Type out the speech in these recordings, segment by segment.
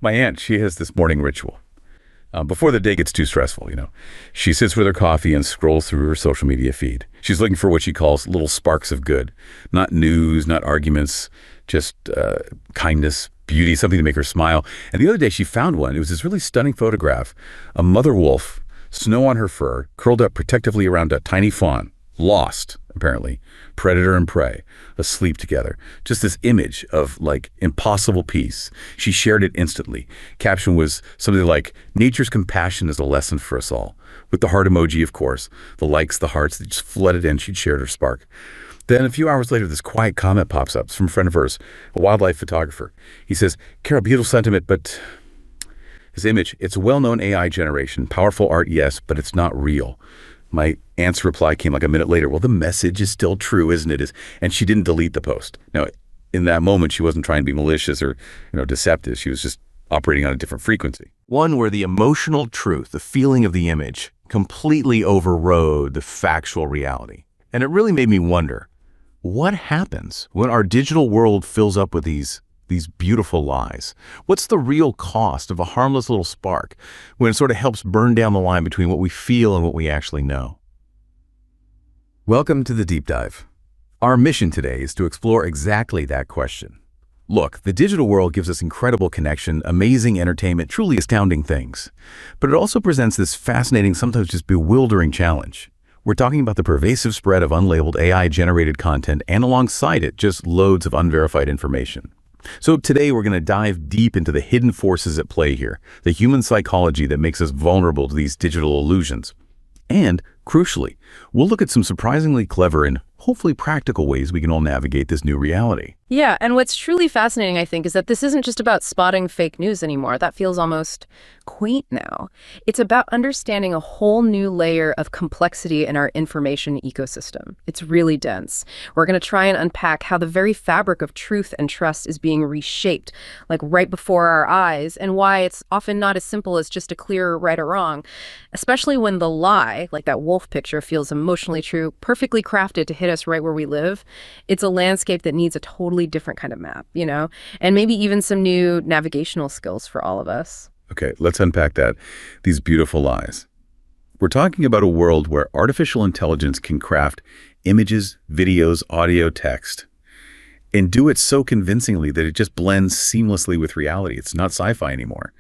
My aunt, she has this morning ritual. Before the day gets too stressful, she sits with her coffee and scrolls through her social media feed. She's looking for what she calls little sparks of good. Not news, not arguments, just kindness, beauty, something to make her smile. And the other day she found one. It was this really stunning photograph. A mother wolf, snow on her fur, curled up protectively around a tiny fawn. Lost, apparently. Predator and prey, asleep together. Just this image of, impossible peace. She shared it instantly. Caption was something like, "Nature's compassion is a lesson for us all." With the heart emoji, of course. The likes, the hearts, they just flooded in. She'd shared her spark. Then a few hours later, this quiet comment pops up. It's from a friend of hers, a wildlife photographer. He says, "Carol, beautiful sentiment, but..." His image, "It's a well-known AI generation. Powerful art, yes, but it's not real." My aunt's reply came like a minute later. "Well, the message is still true, isn't it?" And she didn't delete the post. Now, in that moment, she wasn't trying to be malicious or, deceptive. She was just operating on a different frequency. One where the emotional truth, the feeling of the image, completely overrode the factual reality. And it really made me wonder, what happens when our digital world fills up with these beautiful lies? What's the real cost of a harmless little spark when it sort of helps burn down the line between what we feel and what we actually know? Welcome to the Deep Dive. Our mission today is to explore exactly that question. Look, the digital world gives us incredible connection, amazing entertainment, truly astounding things. But it also presents this fascinating, sometimes just bewildering challenge. We're talking about the pervasive spread of unlabeled AI-generated content and alongside it, just loads of unverified information. So today we're going to dive deep into the hidden forces at play here, the human psychology that makes us vulnerable to these digital illusions. And, crucially, we'll look at some surprisingly clever and hopefully practical ways we can all navigate this new reality. Yeah, and what's truly fascinating, I think, is that this isn't just about spotting fake news anymore. That feels almost quaint now. It's about understanding a whole new layer of complexity in our information ecosystem. It's really dense. We're going to try and unpack how the very fabric of truth and trust is being reshaped, right before our eyes, and why it's often not as simple as just a clear right or wrong, especially when the lie, like that wolf picture, feels emotionally true, perfectly crafted to hit us right where we live. It's a landscape that needs a totally different kind of map, and maybe even some new navigational skills for all of us. Okay, let's unpack that. These beautiful lies. We're talking about a world where artificial intelligence can craft images, videos, audio, text, and do it so convincingly that it just blends seamlessly with reality. It's not sci-fi anymore.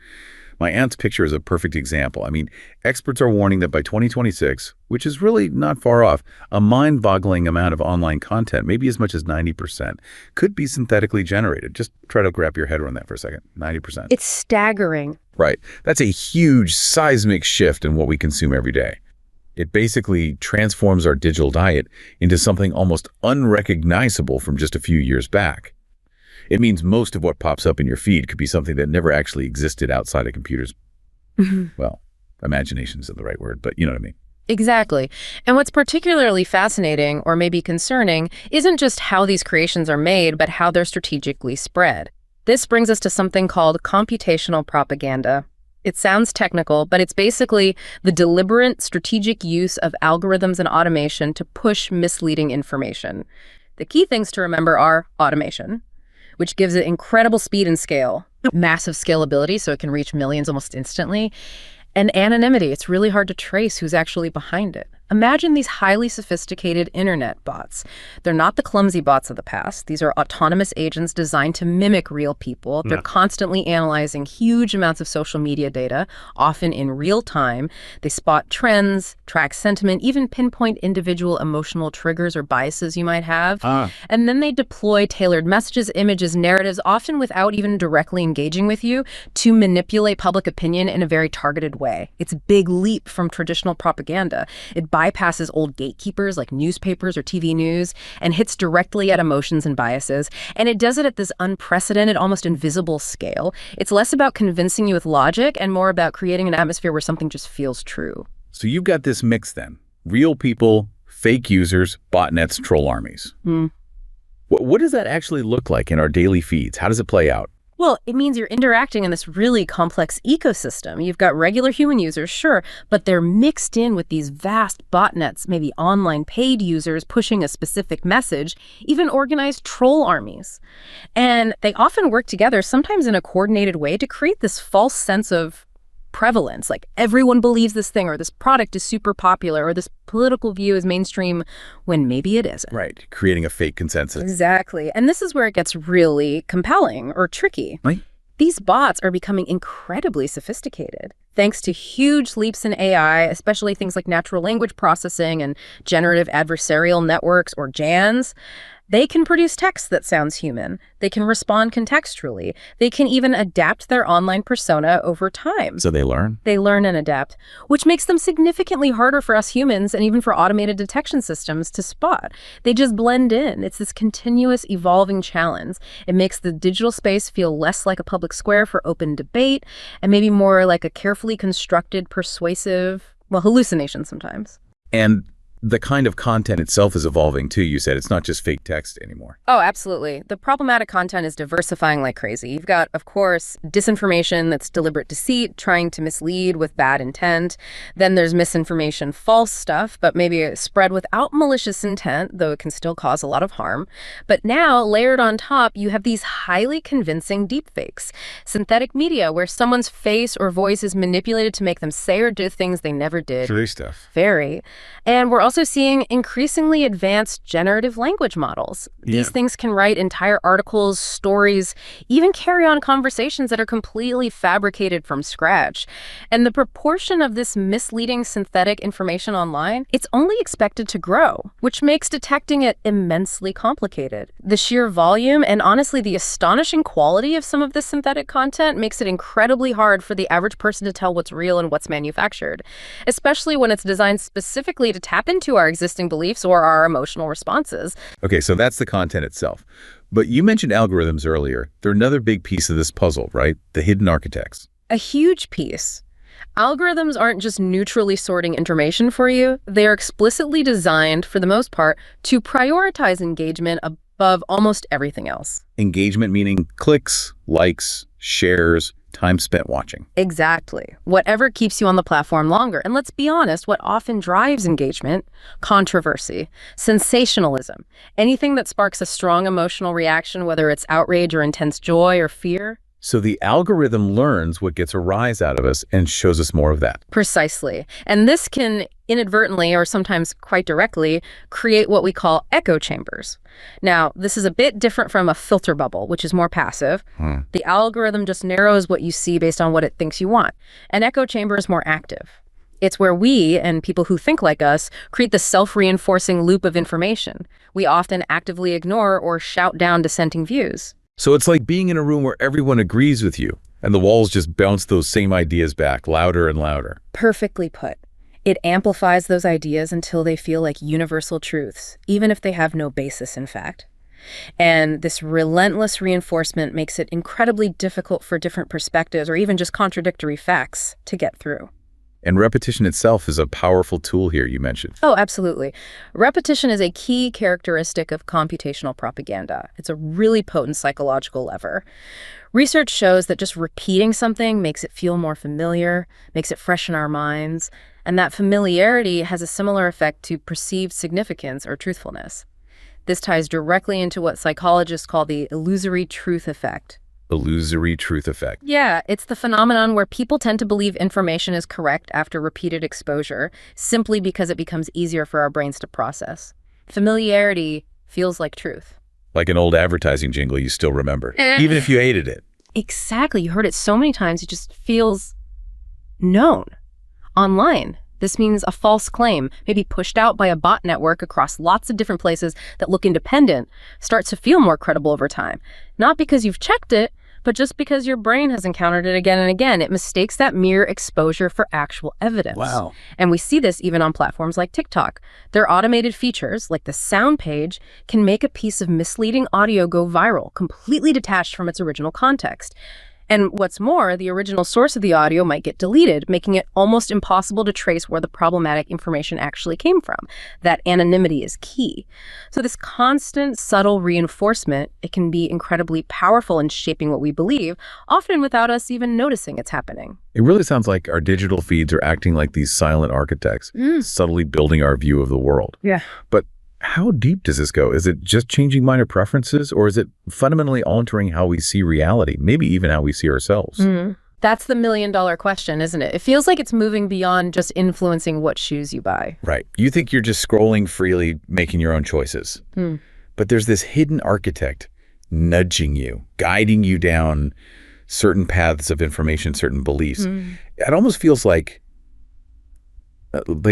My aunt's picture is a perfect example. I mean, experts are warning that by 2026, which is really not far off, a mind-boggling amount of online content, maybe as much as 90%, could be synthetically generated. Just try to wrap your head around that for a second. 90%. It's staggering. Right. That's a huge seismic shift in what we consume every day. It basically transforms our digital diet into something almost unrecognizable from just a few years back. It means most of what pops up in your feed could be something that never actually existed outside of computers. Well, imagination isn't the right word, but you know what I mean. Exactly. And what's particularly fascinating, or maybe concerning, isn't just how these creations are made, but how they're strategically spread. This brings us to something called computational propaganda. It sounds technical, but it's basically the deliberate, strategic use of algorithms and automation to push misleading information. The key things to remember are automation, which gives it incredible speed and scale, massive scalability so it can reach millions almost instantly, and anonymity. It's really hard to trace who's actually behind it. Imagine these highly sophisticated internet bots. They're not the clumsy bots of the past. These are autonomous agents designed to mimic real people. They're constantly analyzing huge amounts of social media data, often in real time. They spot trends, track sentiment, even pinpoint individual emotional triggers or biases you might have. And then they deploy tailored messages, images, narratives, often without even directly engaging with you, to manipulate public opinion in a very targeted way. It's a big leap from traditional propaganda. It bypasses old gatekeepers like newspapers or TV news and hits directly at emotions and biases. And it does it at this unprecedented, almost invisible scale. It's less about convincing you with logic and more about creating an atmosphere where something just feels true. So you've got this mix then. Real people, fake users, botnets, troll armies. What does that actually look like in our daily feeds? How does it play out? Well, it means you're interacting in this really complex ecosystem. You've got regular human users, sure, but they're mixed in with these vast botnets, maybe online paid users pushing a specific message, even organized troll armies. And they often work together, sometimes in a coordinated way, to create this false sense of prevalence, like everyone believes this thing, or this product is super popular, or this political view is mainstream, when maybe it isn't. Right, creating a fake consensus. Exactly. And this is where it gets really compelling or tricky. Right. These bots are becoming incredibly sophisticated. Thanks to huge leaps in AI, especially things like natural language processing and generative adversarial networks, or GANs, they can produce text that sounds human. They can respond contextually. They can even adapt their online persona over time. So they learn? They learn and adapt, which makes them significantly harder for us humans and even for automated detection systems to spot. They just blend in. It's this continuous evolving challenge. It makes the digital space feel less like a public square for open debate and maybe more like a carefully constructed, persuasive, hallucination sometimes. And the kind of content itself is evolving too. You said it's not just fake text anymore. Oh, absolutely. The problematic content is diversifying like crazy. You've got, of course, disinformation, that's deliberate deceit, trying to mislead with bad intent. Then there's misinformation, false stuff, but maybe spread without malicious intent, though it can still cause a lot of harm. But now, layered on top, you have these highly convincing deepfakes. Synthetic media, where someone's face or voice is manipulated to make them say or do things they never did. True stuff. Very. And we're also seeing increasingly advanced generative language models. These things can write entire articles, stories, even carry on conversations that are completely fabricated from scratch. And the proportion of this misleading synthetic information online, it's only expected to grow, which makes detecting it immensely complicated. The sheer volume and honestly the astonishing quality of some of this synthetic content makes it incredibly hard for the average person to tell what's real and what's manufactured, especially when it's designed specifically to tap into our existing beliefs or our emotional responses. Okay, so that's the content itself. But you mentioned algorithms earlier. They're another big piece of this puzzle, right? The hidden architects. A huge piece. Algorithms aren't just neutrally sorting information for you. They are explicitly designed, for the most part, to prioritize engagement above almost everything else. Engagement meaning clicks, likes, shares, time spent watching. Exactly. Whatever keeps you on the platform longer. And let's be honest, what often drives engagement? Controversy, sensationalism, anything that sparks a strong emotional reaction, whether it's outrage or intense joy or fear. So the algorithm learns what gets a rise out of us and shows us more of that. Precisely. And this can inadvertently, or sometimes quite directly, create what we call echo chambers. Now, this is a bit different from a filter bubble, which is more passive. The algorithm just narrows what you see based on what it thinks you want. An echo chamber is more active. It's where we, and people who think like us, create the self-reinforcing loop of information. We often actively ignore or shout down dissenting views. So it's like being in a room where everyone agrees with you, and the walls just bounce those same ideas back, louder and louder. Perfectly put. It amplifies those ideas until they feel like universal truths, even if they have no basis in fact. And this relentless reinforcement makes it incredibly difficult for different perspectives or even just contradictory facts to get through. And repetition itself is a powerful tool here, you mentioned. Oh, absolutely. Repetition is a key characteristic of computational propaganda. It's a really potent psychological lever. Research shows that just repeating something makes it feel more familiar, makes it fresh in our minds, and that familiarity has a similar effect to perceived significance or truthfulness. This ties directly into what psychologists call the illusory truth effect. Illusory truth effect. Yeah, it's the phenomenon where people tend to believe information is correct after repeated exposure, simply because it becomes easier for our brains to process. Familiarity feels like truth. Like an old advertising jingle you still remember, even if you hated it. Exactly. You heard it so many times, it just feels known. Online, this means a false claim, maybe pushed out by a bot network across lots of different places that look independent, starts to feel more credible over time. Not because you've checked it, but just because your brain has encountered it again and again. It mistakes that mere exposure for actual evidence. Wow. And we see this even on platforms like TikTok. Their automated features, like the sound page, can make a piece of misleading audio go viral, completely detached from its original context. And what's more, the original source of the audio might get deleted, making it almost impossible to trace where the problematic information actually came from. That anonymity is key. So this constant, subtle reinforcement, it can be incredibly powerful in shaping what we believe, often without us even noticing it's happening. It really sounds like our digital feeds are acting like these silent architects, subtly building our view of the world. Yeah. But how deep does this go? Is it just changing minor preferences, or is it fundamentally altering how we see reality, maybe even how we see ourselves? That's the million-dollar question, isn't it? It feels like it's moving beyond just influencing what shoes you buy. Right. You think you're just scrolling freely, making your own choices. But there's this hidden architect nudging you, guiding you down certain paths of information, certain beliefs. It almost feels like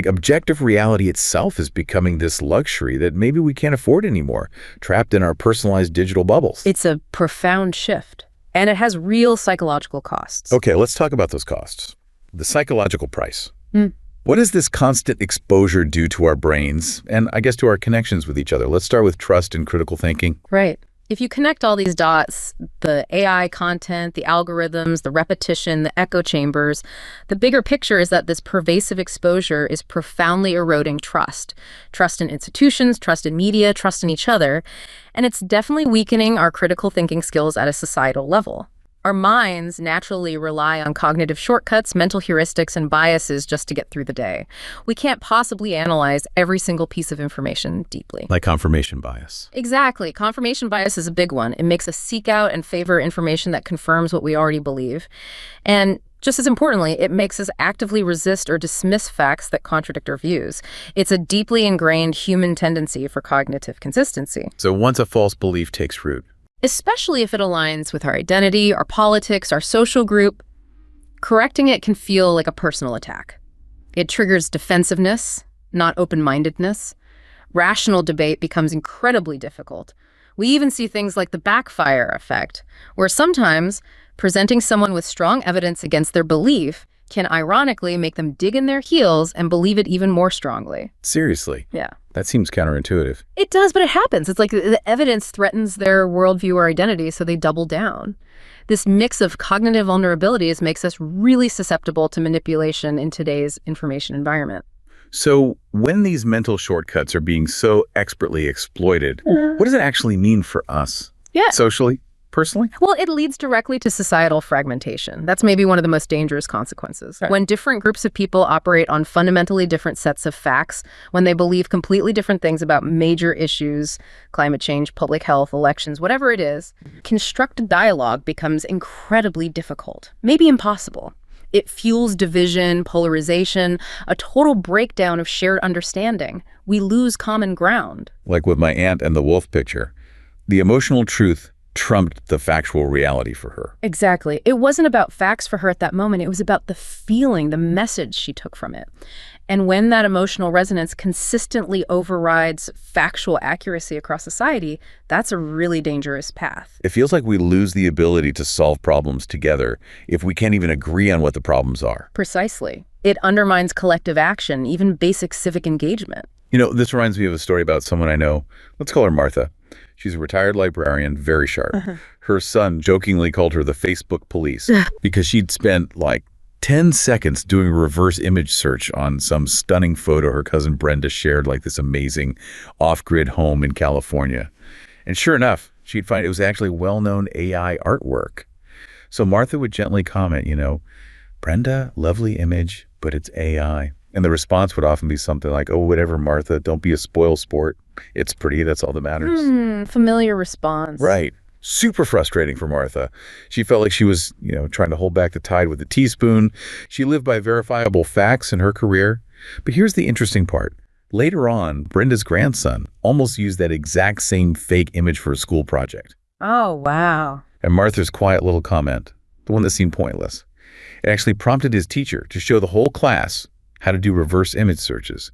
objective reality itself is becoming this luxury that maybe we can't afford anymore, trapped in our personalized digital bubbles. It's a profound shift, and it has real psychological costs. Okay, let's talk about those costs. The psychological price. What does this constant exposure do to our brains and I guess to our connections with each other? Let's start with trust and critical thinking. Right. If you connect all these dots, the AI content, the algorithms, the repetition, the echo chambers, the bigger picture is that this pervasive exposure is profoundly eroding trust. Trust in institutions, trust in media, trust in each other. And it's definitely weakening our critical thinking skills at a societal level. Our minds naturally rely on cognitive shortcuts, mental heuristics, and biases just to get through the day. We can't possibly analyze every single piece of information deeply. Like confirmation bias. Exactly. Confirmation bias is a big one. It makes us seek out and favor information that confirms what we already believe. And just as importantly, it makes us actively resist or dismiss facts that contradict our views. It's a deeply ingrained human tendency for cognitive consistency. So once a false belief takes root, especially if it aligns with our identity, our politics, our social group, correcting it can feel like a personal attack. It triggers defensiveness, not open-mindedness. Rational debate becomes incredibly difficult. We even see things like the backfire effect, where sometimes presenting someone with strong evidence against their belief can ironically make them dig in their heels and believe it even more strongly. seriously, Yeah. that seems counterintuitive. It does, but it happens. It's like the evidence threatens their worldview or identity, so they double down. This mix of cognitive vulnerabilities makes us really susceptible to manipulation in today's information environment. So when these mental shortcuts are being so expertly exploited, what does it actually mean for us? Yeah. Socially? Personally? Well, it leads directly to societal fragmentation. That's maybe one of the most dangerous consequences. Right. When different groups of people operate on fundamentally different sets of facts, when they believe completely different things about major issues, climate change, public health, elections, whatever it is, constructed dialogue becomes incredibly difficult, maybe impossible. It fuels division, polarization, a total breakdown of shared understanding. We lose common ground. Like with my aunt and the wolf picture, the emotional truth trumped the factual reality for her. Exactly. It wasn't about facts for her at that moment. It was about the feeling, the message she took from it. And when that emotional resonance consistently overrides factual accuracy across society, that's a really dangerous path. It feels like we lose the ability to solve problems together if we can't even agree on what the problems are. Precisely. It undermines collective action, even basic civic engagement. You know, this reminds me of a story about someone I know. Let's call her Martha. She's a retired librarian, very sharp. Her son jokingly called her the Facebook police because she'd spent like 10 seconds doing a reverse image search on some stunning photo her cousin Brenda shared, like this amazing off-grid home in California. And sure enough, she'd find it was actually well-known AI artwork. So Martha would gently comment, you know, Brenda, lovely image, but it's AI. And the response would often be something like, oh, whatever, Martha, don't be a spoil sport. It's pretty, that's all that matters. Familiar response. Right. Super frustrating for Martha. She felt like she was, trying to hold back the tide with a teaspoon. She lived by verifiable facts in her career. But here's the interesting part. Later on, Brenda's grandson almost used that exact same fake image for a school project. Oh, wow. And Martha's quiet little comment, the one that seemed pointless, it actually prompted his teacher to show the whole class how to do reverse image searches,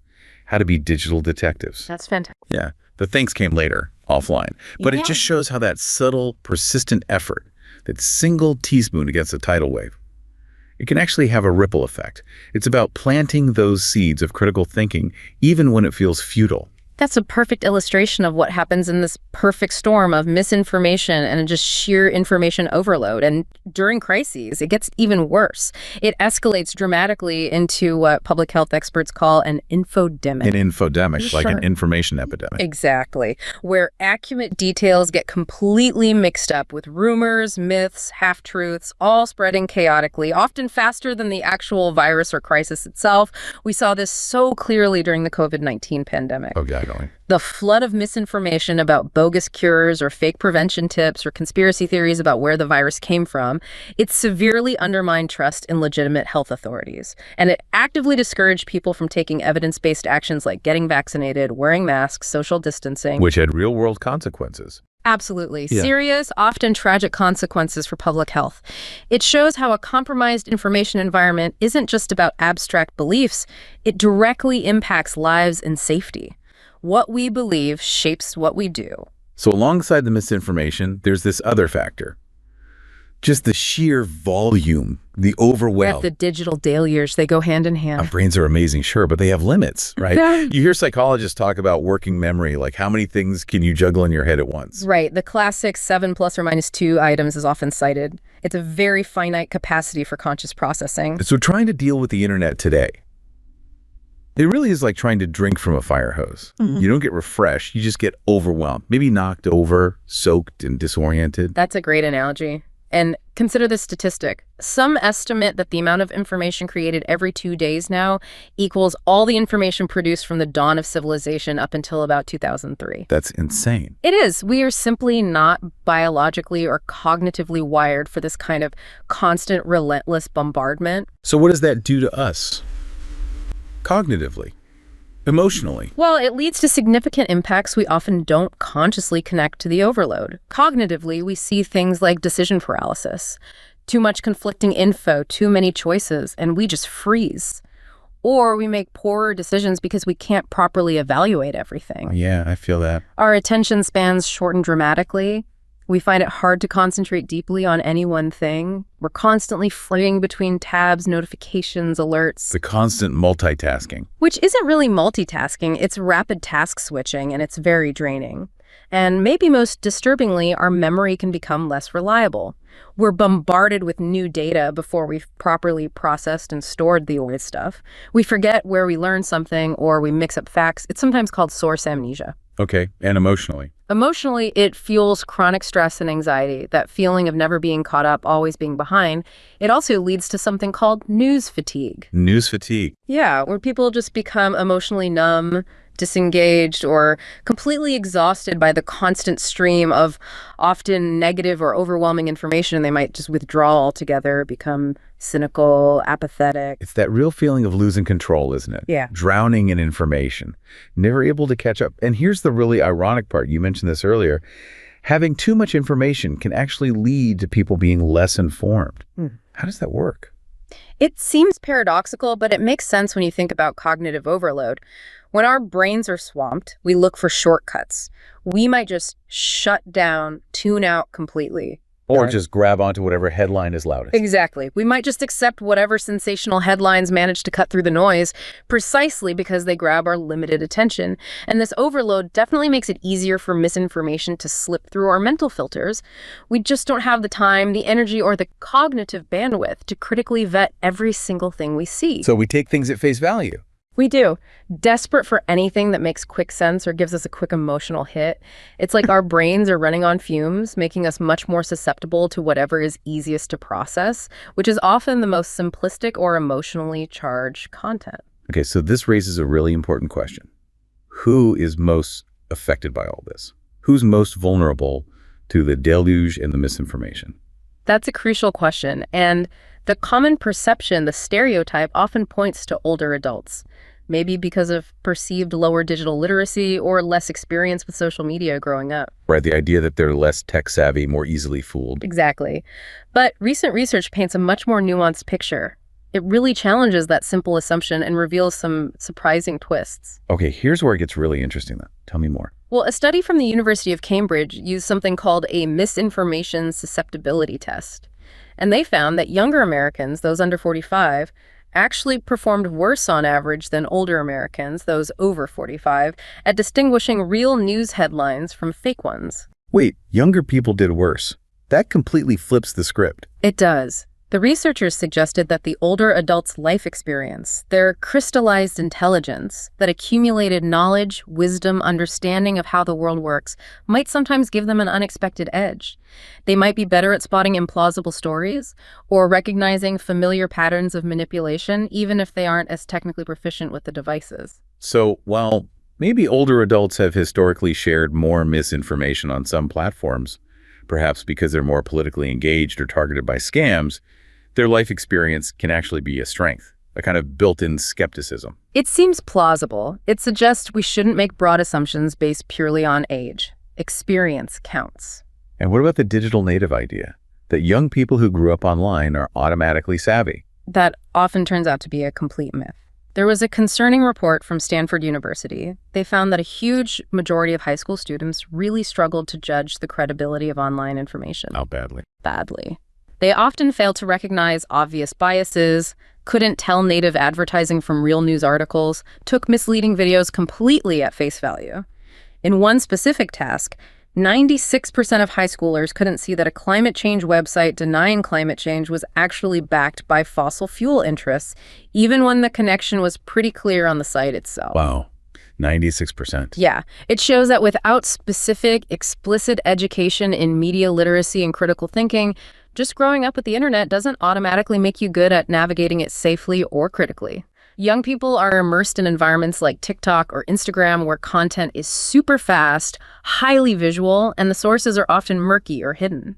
how to be digital detectives. That's fantastic. Yeah, the thanks came later, offline. But it just shows how that subtle, persistent effort, that single teaspoon against a tidal wave, it can actually have a ripple effect. It's about planting those seeds of critical thinking, even when it feels futile. That's a perfect illustration of what happens in this perfect storm of misinformation and just sheer information overload. And during crises, it gets even worse. It escalates dramatically into what public health experts call an infodemic. An infodemic, like Sure. an information epidemic. Exactly, where accurate details get completely mixed up with rumors, myths, half-truths, all spreading chaotically, often faster than the actual virus or crisis itself. We saw this so clearly during the COVID-19 pandemic. Oh, definitely. The flood of misinformation about bogus cures or fake prevention tips or conspiracy theories about where the virus came from, it severely undermined trust in legitimate health authorities. And it actively discouraged people from taking evidence-based actions like getting vaccinated, wearing masks, social distancing. Which had real-world consequences. Absolutely. Yeah. Serious, often tragic consequences for public health. It shows how a compromised information environment isn't just about abstract beliefs, it directly impacts lives and safety. What we believe shapes what we do. So alongside the misinformation, there's this other factor. Just the sheer volume, the overwhelm. The digital deluge, they go hand in Our hand. brains are amazing, sure, but they have limits, right? Yeah. You hear psychologists talk about working memory, like how many things can you juggle in your head at once? Right. The classic 7 plus or minus 2 items is often cited. It's a very finite capacity for conscious processing. So trying to deal with the internet today, it really is like trying to drink from a fire hose. You don't get refreshed, you just get overwhelmed, maybe knocked over, soaked, and disoriented. That's a great analogy. And consider this statistic. Some estimate that the amount of information created every 2 days now equals all the information produced from the dawn of civilization up until about 2003. That's insane. It is. We are simply not biologically or cognitively wired for this kind of constant, relentless bombardment. So what does that do to us? Cognitively, emotionally. Well, it leads to significant impacts we often don't consciously connect to the overload. Cognitively, we see things like decision paralysis, too much conflicting info, too many choices, and we just freeze. Or we make poorer decisions because we can't properly evaluate everything. Yeah, I feel that. Our attention spans shorten dramatically. We find it hard to concentrate deeply on any one thing. We're constantly flitting between tabs, notifications, alerts. The constant multitasking. Which isn't really multitasking, it's rapid task switching, and it's very draining. And maybe most disturbingly, our memory can become less reliable. We're bombarded with new data before we've properly processed and stored the old stuff. We forget where we learned something, or we mix up facts. It's sometimes called source amnesia. Okay, and emotionally. Emotionally, it fuels chronic stress and anxiety, that feeling of never being caught up, always being behind. It also leads to something called news fatigue. News fatigue. Yeah, where people just become emotionally numb, disengaged, or completely exhausted by the constant stream of often negative or overwhelming information. They might just withdraw altogether, become cynical, apathetic. It's that real feeling of losing control, isn't it? Yeah. Drowning in information, never able to catch up. And here's the really ironic part. You mentioned this earlier. Having too much information can actually lead to people being less informed. How does that work? It seems paradoxical, but it makes sense when you think about cognitive overload. When our brains are swamped, we look for shortcuts. We might just shut down, tune out completely. Or Right. just grab onto whatever headline is loudest. Exactly. We might just accept whatever sensational headlines manage to cut through the noise precisely because they grab our limited attention. And this overload definitely makes it easier for misinformation to slip through our mental filters. We just don't have the time, the energy, or the cognitive bandwidth to critically vet every single thing we see. So we take things at face value. We do. Desperate for anything that makes quick sense or gives us a quick emotional hit. It's like our brains are running on fumes, making us much more susceptible to whatever is easiest to process, which is often the most simplistic or emotionally charged content. Okay, so this raises a really important question. Who is most affected by all this? Who's most vulnerable to the deluge and the misinformation? That's a crucial question, and the common perception, the stereotype, often points to older adults. Maybe because of perceived lower digital literacy or less experience with social media growing up. Right, the idea that they're less tech savvy, more easily fooled. Exactly. But recent research paints a much more nuanced picture. It really challenges that simple assumption and reveals some surprising twists. Okay, here's where it gets really interesting then. Tell me more. Well, a study from the University of Cambridge used something called a misinformation susceptibility test. And they found that younger Americans, those under 45, actually performed worse on average than older Americans, those over 45, at distinguishing real news headlines from fake ones. Wait, younger people did worse. That completely flips the script. It does. The researchers suggested that the older adults' life experience, their crystallized intelligence, that accumulated knowledge, wisdom, understanding of how the world works, might sometimes give them an unexpected edge. They might be better at spotting implausible stories or recognizing familiar patterns of manipulation, even if they aren't as technically proficient with the devices. So, while maybe older adults have historically shared more misinformation on some platforms, perhaps because they're more politically engaged or targeted by scams, their life experience can actually be a strength, a kind of built-in skepticism. It seems plausible. It suggests we shouldn't make broad assumptions based purely on age. Experience counts. And what about the digital native idea? That young people who grew up online are automatically savvy? That often turns out to be a complete myth. There was a concerning report from Stanford University. They found that a huge majority of high school students really struggled to judge the credibility of online information. How badly? Badly. They often failed to recognize obvious biases, couldn't tell native advertising from real news articles, took misleading videos completely at face value. In one specific task, 96% of high schoolers couldn't see that a climate change website denying climate change was actually backed by fossil fuel interests, even when the connection was pretty clear on the site itself. Wow. 96%. Yeah, it shows that without specific, explicit education in media literacy and critical thinking, just growing up with the internet doesn't automatically make you good at navigating it safely or critically. Young people are immersed in environments like TikTok or Instagram where content is super fast, highly visual, and the sources are often murky or hidden.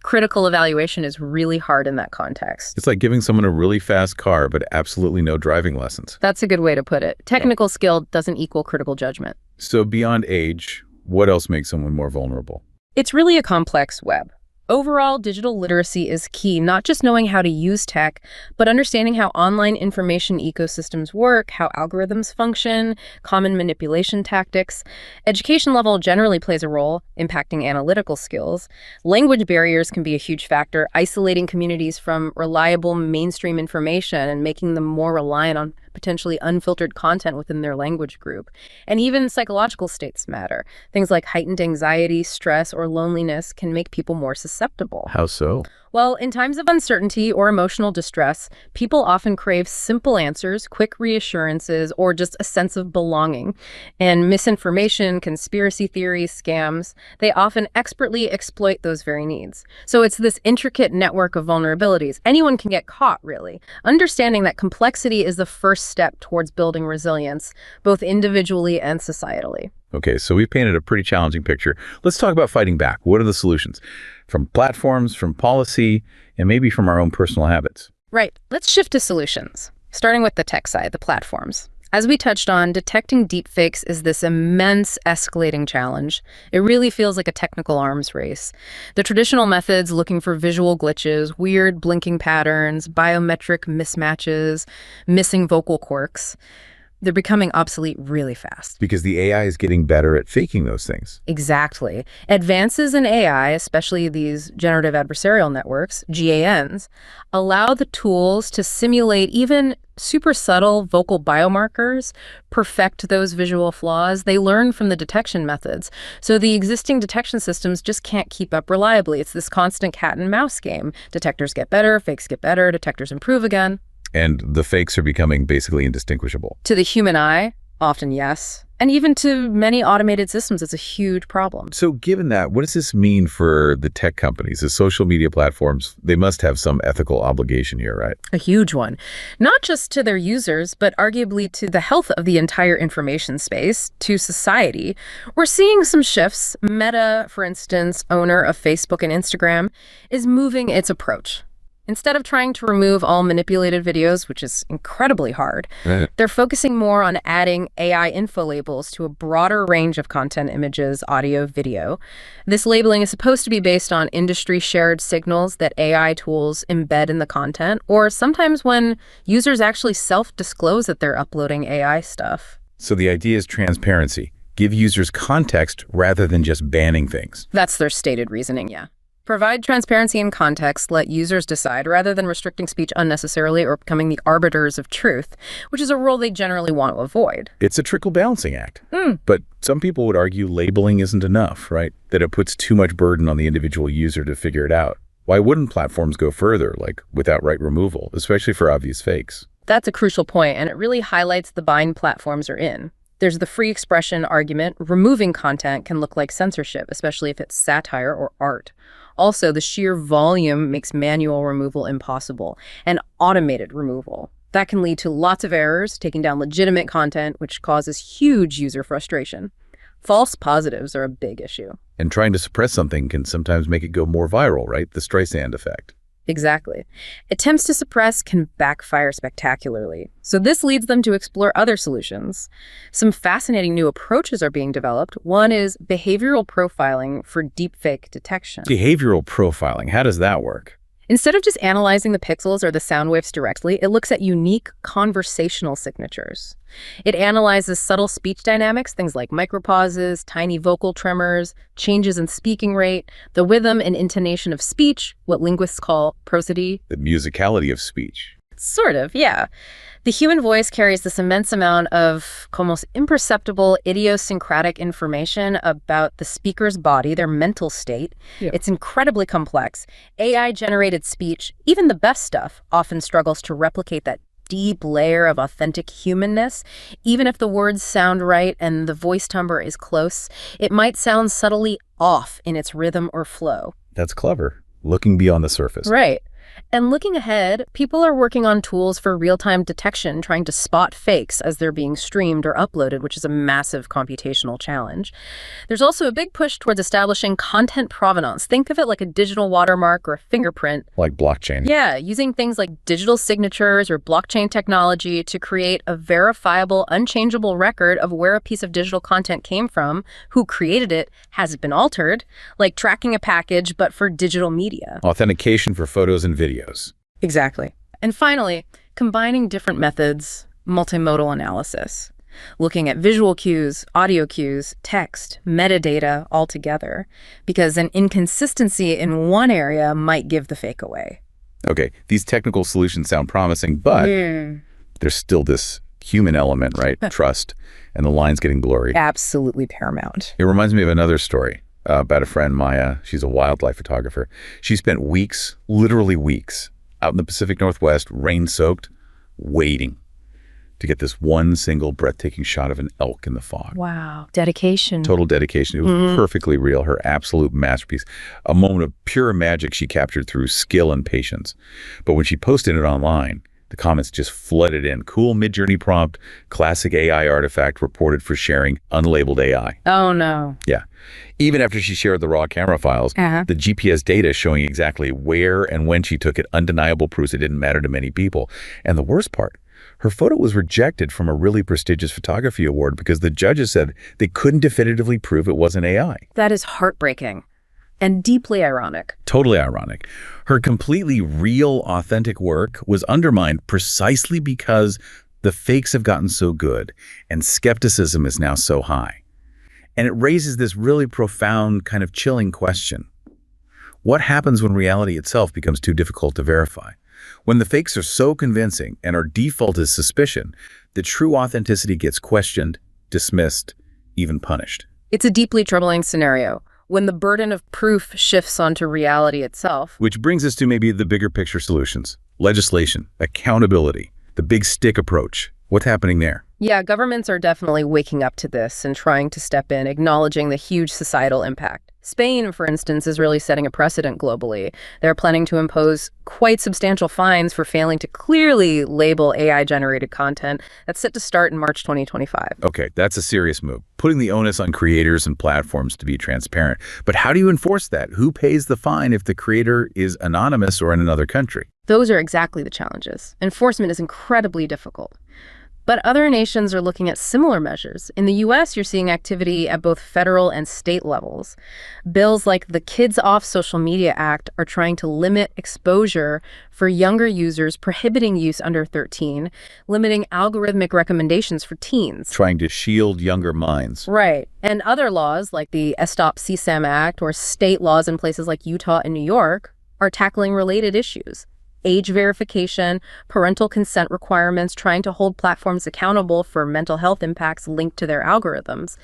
Critical evaluation is really hard in that context. It's like giving someone a really fast car, but absolutely no driving lessons. That's a good way to put it. Technical skill doesn't equal critical judgment. So beyond age, what else makes someone more vulnerable? It's really a complex web. Overall, digital literacy is key, not just knowing how to use tech, but understanding how online information ecosystems work, how algorithms function, common manipulation tactics. Education level generally plays a role, impacting analytical skills. Language barriers can be a huge factor, isolating communities from reliable mainstream information and making them more reliant on potentially unfiltered content within their language group. And even psychological states matter. Things like heightened anxiety, stress, or loneliness can make people more susceptible. How so? Well, in times of uncertainty or emotional distress, people often crave simple answers, quick reassurances, or just a sense of belonging. And misinformation, conspiracy theories, scams, they often expertly exploit those very needs. So it's this intricate network of vulnerabilities. Anyone can get caught, really. Understanding that complexity is the first step towards building resilience, both individually and societally. Okay, so we've painted a pretty challenging picture. Let's talk about fighting back. What are the solutions? From platforms, from policy, and maybe from our own personal habits. Right. Let's shift to solutions, starting with the tech side, the platforms. As we touched on, detecting deepfakes is this immense escalating challenge. It really feels like a technical arms race. The traditional methods looking for visual glitches, weird blinking patterns, biometric mismatches, missing vocal quirks, they're becoming obsolete really fast. Because the AI is getting better at faking those things. Exactly. Advances in AI, especially these generative adversarial networks, GANs, allow the tools to simulate even super subtle vocal biomarkers, perfect those visual flaws. They learn from the detection methods. So the existing detection systems just can't keep up reliably. It's this constant cat and mouse game. Detectors get better, fakes get better, detectors improve again. And the fakes are becoming basically indistinguishable. To the human eye, often yes. And even to many automated systems, it's a huge problem. So given that, what does this mean for the tech companies, the social media platforms? They must have some ethical obligation here, right? A huge one. Not just to their users, but arguably to the health of the entire information space, to society. We're seeing some shifts. Meta, for instance, owner of Facebook and Instagram, is moving its approach. Instead of trying to remove all manipulated videos, which is incredibly hard, they're focusing more on adding AI info labels to a broader range of content, images, audio, video. This labeling is supposed to be based on industry-shared signals that AI tools embed in the content, or sometimes when users actually self-disclose that they're uploading AI stuff. So the idea is transparency. Give users context rather than just banning things. That's their stated reasoning, yeah. Provide transparency and context, let users decide, rather than restricting speech unnecessarily or becoming the arbiters of truth, which is a role they generally want to avoid. It's a trickle balancing act. But some people would argue labeling isn't enough, right? That it puts too much burden on the individual user to figure it out. Why wouldn't platforms go further, like with outright removal, especially for obvious fakes? That's a crucial point, and it really highlights the bind platforms are in. There's the free expression argument. Removing content can look like censorship, especially if it's satire or art. Also, the sheer volume makes manual removal impossible, and automated removal. That can lead to lots of errors, taking down legitimate content, which causes huge user frustration. False positives are a big issue. And trying to suppress something can sometimes make it go more viral, right? The Streisand effect. Exactly. Attempts to suppress can backfire spectacularly. So this leads them to explore other solutions. Some fascinating new approaches are being developed. One is behavioral profiling for deepfake detection. Behavioral profiling, how does that work? Instead of just analyzing the pixels or the sound waves directly, it looks at unique conversational signatures. It analyzes subtle speech dynamics, things like micropauses, tiny vocal tremors, changes in speaking rate, the rhythm and intonation of speech, what linguists call prosody. The musicality of speech. Sort of, yeah. The human voice carries this immense amount of almost imperceptible idiosyncratic information about the speaker's body, their mental state. Yeah. It's incredibly complex. AI-generated speech, even the best stuff, often struggles to replicate that deep layer of authentic humanness. Even if the words sound right and the voice timbre is close, it might sound subtly off in its rhythm or flow. That's clever. Looking beyond the surface. Right. And looking ahead, people are working on tools for real-time detection, trying to spot fakes as they're being streamed or uploaded, which is a massive computational challenge. There's also a big push towards establishing content provenance. Think of it like a digital watermark or a fingerprint. Like blockchain. Yeah, using things like digital signatures or blockchain technology to create a verifiable, unchangeable record of where a piece of digital content came from, who created it, has it been altered, like tracking a package, but for digital media. Authentication for photos and videos. Exactly. And finally, combining different methods, multimodal analysis, looking at visual cues, audio cues, text, metadata all together, because an inconsistency in one area might give the fake away. Okay, these technical solutions sound promising, but there's still this human element, right? Trust, and the lines getting blurry. Absolutely paramount. It reminds me of another story about a friend, Maya. She's a wildlife photographer. She spent weeks, literally weeks, out in the Pacific Northwest, rain-soaked, waiting to get this one single breathtaking shot of an elk in the fog. Wow. Dedication. Total dedication. It was perfectly real, her absolute masterpiece. A moment of pure magic she captured through skill and patience. But when she posted it online, the comments just flooded in. Cool mid-journey prompt, classic AI artifact reported for sharing, unlabeled AI. Oh, no. Yeah. Even after she shared the raw camera files, the GPS data showing exactly where and when she took it, undeniable proofs it didn't matter to many people. And the worst part, her photo was rejected from a really prestigious photography award because the judges said they couldn't definitively prove it wasn't AI. That is heartbreaking and deeply ironic. Totally ironic. Her completely real, authentic work was undermined precisely because the fakes have gotten so good and skepticism is now so high. And it raises this really profound, kind of chilling question. What happens when reality itself becomes too difficult to verify? When the fakes are so convincing and our default is suspicion, the true authenticity gets questioned, dismissed, even punished. It's a deeply troubling scenario when the burden of proof shifts onto reality itself. Which brings us to maybe the bigger picture solutions. Legislation, accountability, the big stick approach. What's happening there? Yeah, governments are definitely waking up to this and trying to step in, acknowledging the huge societal impact. Spain, for instance, is really setting a precedent globally. They're planning to impose quite substantial fines for failing to clearly label AI-generated content. That's set to start in March 2025. Okay, that's a serious move. Putting the onus on creators and platforms to be transparent. But how do you enforce that? Who pays the fine if the creator is anonymous or in another country? Those are exactly the challenges. Enforcement is incredibly difficult. But other nations are looking at similar measures. In the US, you're seeing activity at both federal and state levels. Bills like the Kids Off Social Media Act are trying to limit exposure for younger users, prohibiting use under 13, limiting algorithmic recommendations for teens. Trying to shield younger minds. Right. And other laws like the Stop CSAM Act or state laws in places like Utah and New York are tackling related issues. Age verification, parental consent requirements, trying to hold platforms accountable for mental health impacts linked to their algorithms.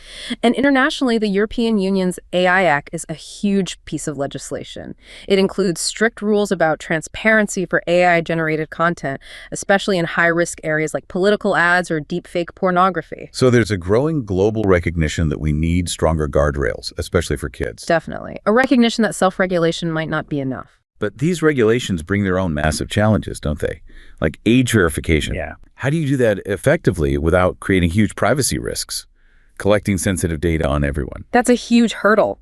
And internationally, the European Union's AI Act is a huge piece of legislation. It includes strict rules about transparency for AI-generated content, especially in high-risk areas like political ads or deepfake pornography. So there's a growing global recognition that we need stronger guardrails, especially for kids. Definitely. A recognition that self-regulation might not be enough. But these regulations bring their own massive challenges, don't they? Like age verification. Yeah. How do you do that effectively without creating huge privacy risks, collecting sensitive data on everyone? That's a huge hurdle.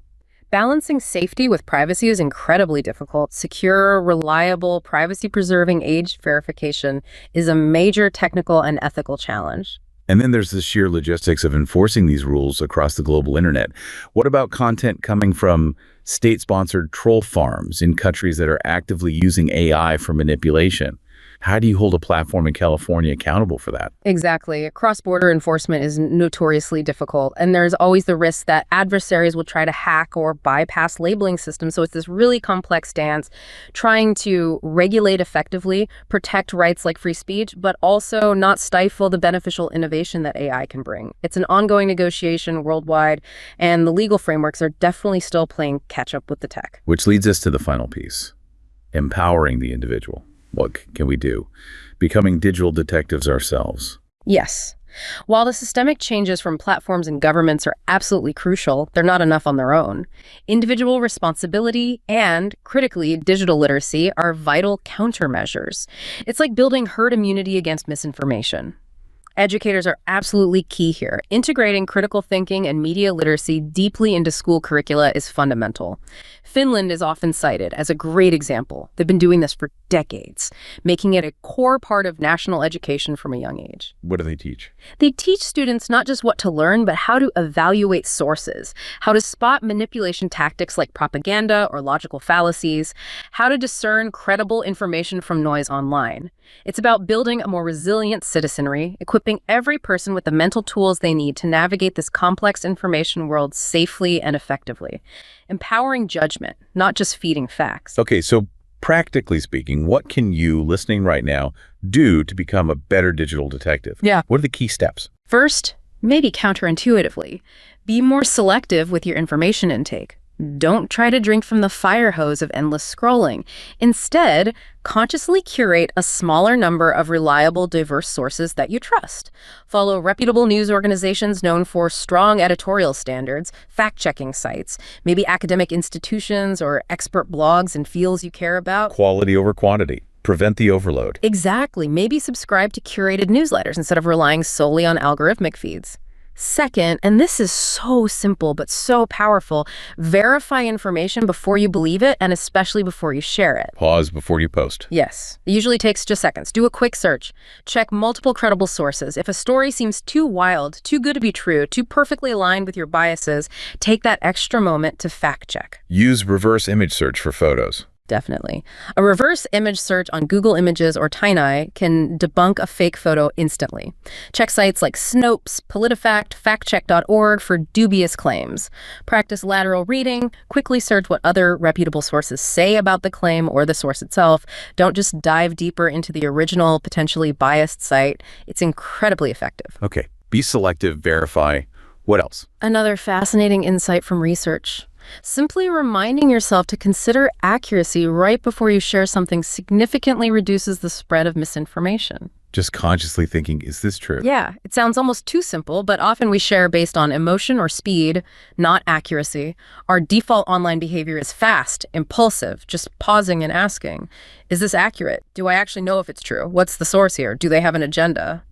Balancing safety with privacy is incredibly difficult. Secure, reliable, privacy-preserving age verification is a major technical and ethical challenge. And then there's the sheer logistics of enforcing these rules across the global internet. What about content coming from state-sponsored troll farms in countries that are actively using AI for manipulation? How do you hold a platform in California accountable for that? Exactly. Cross-border enforcement is notoriously difficult, and there's always the risk that adversaries will try to hack or bypass labeling systems. So it's this really complex dance, trying to regulate effectively, protect rights like free speech, but also not stifle the beneficial innovation that AI can bring. It's an ongoing negotiation worldwide, and the legal frameworks are definitely still playing catch-up with the tech. Which leads us to the final piece, empowering the individual. What can we do? Becoming digital detectives ourselves. Yes. While the systemic changes from platforms and governments are absolutely crucial, they're not enough on their own. Individual responsibility and, critically, digital literacy are vital countermeasures. It's like building herd immunity against misinformation. Educators are absolutely key here. Integrating critical thinking and media literacy deeply into school curricula is fundamental. Finland is often cited as a great example. They've been doing this for decades, making it a core part of national education from a young age. What do they teach? They teach students not just what to learn, but how to evaluate sources, how to spot manipulation tactics like propaganda or logical fallacies, how to discern credible information from noise online. It's about building a more resilient citizenry, equipping every person with the mental tools they need to navigate this complex information world safely and effectively. Empowering judgment, not just feeding facts. Okay, so practically speaking, what can you, listening right now, do to become a better digital detective? Yeah. What are the key steps? First, maybe counterintuitively, be more selective with your information intake. Don't try to drink from the fire hose of endless scrolling. Instead, consciously curate a smaller number of reliable, diverse sources that you trust. Follow reputable news organizations known for strong editorial standards, fact-checking sites, maybe academic institutions or expert blogs in fields you care about. Quality over quantity. Prevent the overload. Exactly. Maybe subscribe to curated newsletters instead of relying solely on algorithmic feeds. Second, and this is so simple but so powerful, verify information before you believe it and especially before you share it. Pause before you post. Yes. It usually takes just seconds. Do a quick search. Check multiple credible sources. If a story seems too wild, too good to be true, too perfectly aligned with your biases, take that extra moment to fact check. Use reverse image search for photos. Definitely. A reverse image search on Google Images or Tiny can debunk a fake photo instantly. Check sites like Snopes, PolitiFact, FactCheck.org for dubious claims. Practice lateral reading. Quickly search what other reputable sources say about the claim or the source itself. Don't just dive deeper into the original, potentially biased site. It's incredibly effective. Okay. Be selective, verify. What else? Another fascinating insight from research. Simply reminding yourself to consider accuracy right before you share something significantly reduces the spread of misinformation. Just consciously thinking, is this true? Yeah, it sounds almost too simple, but often we share based on emotion or speed, not accuracy. Our default online behavior is fast, impulsive, just pausing and asking, is this accurate? Do I actually know if it's true? What's the source here? Do they have an agenda?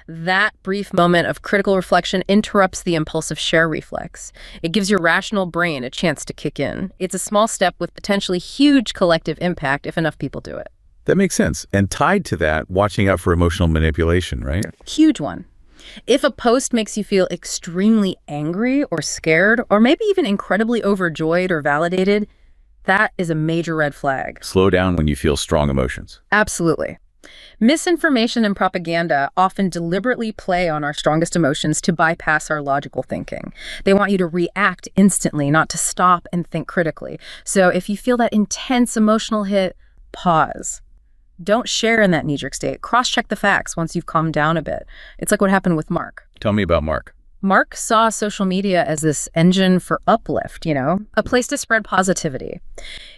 That brief moment of critical reflection interrupts the impulsive share reflex. It gives your rational brain a chance to kick in. It's a small step with potentially huge collective impact if enough people do it. That makes sense. And tied to that, watching out for emotional manipulation, right? Huge one. If a post makes you feel extremely angry or scared, or maybe even incredibly overjoyed or validated, that is a major red flag. Slow down when you feel strong emotions. Absolutely. Misinformation and propaganda often deliberately play on our strongest emotions to bypass our logical thinking. They want you to react instantly, not to stop and think critically. So if you feel that intense emotional hit, pause. Don't share in that knee-jerk state. Cross-check the facts once you've calmed down a bit. It's like what happened with Mark. Tell me about Mark. Mark saw social media as this engine for uplift, a place to spread positivity.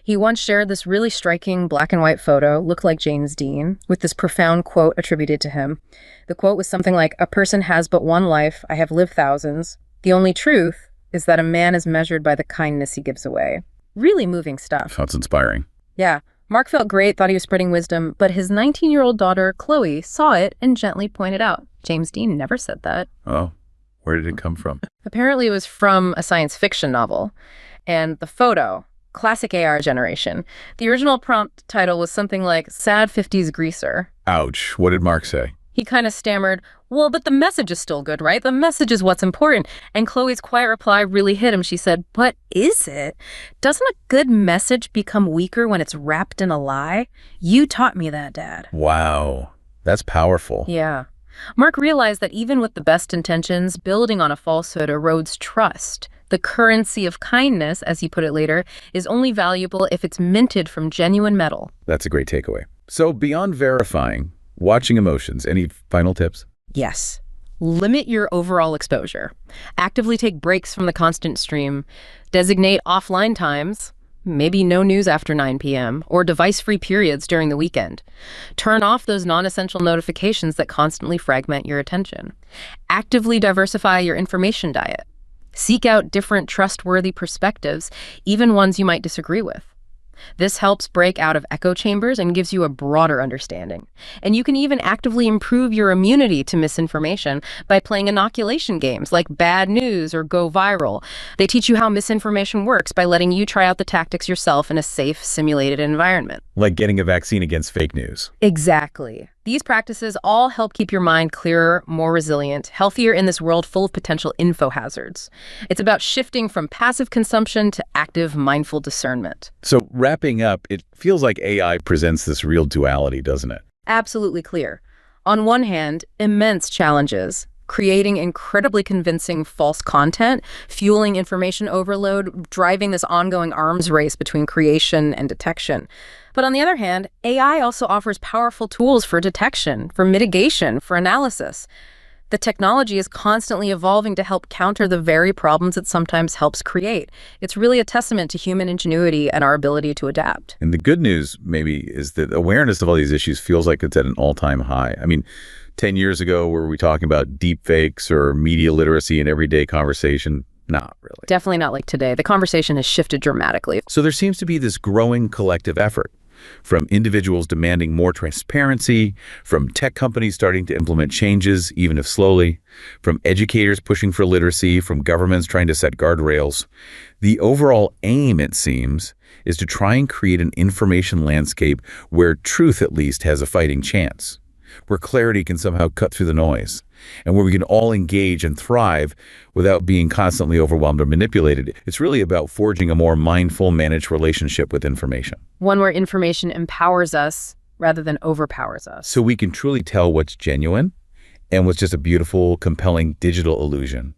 He once shared this really striking black and white photo, looked like James Dean, with this profound quote attributed to him. The quote was something like, "A person has but one life. I have lived thousands. The only truth is that a man is measured by the kindness he gives away." Really moving stuff. That's inspiring. Yeah. Mark felt great, thought he was spreading wisdom, but his 19-year-old daughter, Chloe, saw it and gently pointed out, James Dean never said that. Oh, where did it come from? Apparently it was from a science fiction novel. And the photo, classic AR generation. The original prompt title was something like, "Sad 50s Greaser." Ouch. What did Mark say? He kind of stammered, "Well, but the message is still good, right? The message is what's important." And Chloe's quiet reply really hit him. She said, "But is it? Doesn't a good message become weaker when it's wrapped in a lie? You taught me that, Dad." Wow. That's powerful. Yeah. Mark realized that even with the best intentions, building on a falsehood erodes trust. The currency of kindness, as he put it later, is only valuable if it's minted from genuine metal. That's a great takeaway. So beyond verifying, watching emotions, any final tips? Yes. Limit your overall exposure. Actively take breaks from the constant stream. Designate offline times, maybe no news after 9 p.m., or device-free periods during the weekend. Turn off those non-essential notifications that constantly fragment your attention. Actively diversify your information diet. Seek out different trustworthy perspectives, even ones you might disagree with. This helps break out of echo chambers and gives you a broader understanding. And you can even actively improve your immunity to misinformation by playing inoculation games like Bad News or Go Viral. They teach you how misinformation works by letting you try out the tactics yourself in a safe, simulated environment. Like getting a vaccine against fake news. Exactly. These practices all help keep your mind clearer, more resilient, healthier in this world full of potential info hazards. It's about shifting from passive consumption to active, mindful discernment. So wrapping up, it feels like AI presents this real duality, doesn't it? Absolutely clear. On one hand, immense challenges, creating incredibly convincing false content, fueling information overload, driving this ongoing arms race between creation and detection. But on the other hand, AI also offers powerful tools for detection, for mitigation, for analysis. The technology is constantly evolving to help counter the very problems it sometimes helps create. It's really a testament to human ingenuity and our ability to adapt. And the good news, maybe, is that awareness of all these issues feels like it's at an all-time high. I mean, 10 years ago, were we talking about deep fakes or media literacy in everyday conversation? Not really. Definitely not like today. The conversation has shifted dramatically. So there seems to be this growing collective effort, from individuals demanding more transparency, from tech companies starting to implement changes, even if slowly, from educators pushing for literacy, from governments trying to set guardrails. The overall aim, it seems, is to try and create an information landscape where truth at least has a fighting chance, where clarity can somehow cut through the noise, and where we can all engage and thrive without being constantly overwhelmed or manipulated. It's really about forging a more mindful, managed relationship with information. One where information empowers us rather than overpowers us. So we can truly tell what's genuine and what's just a beautiful, compelling digital illusion.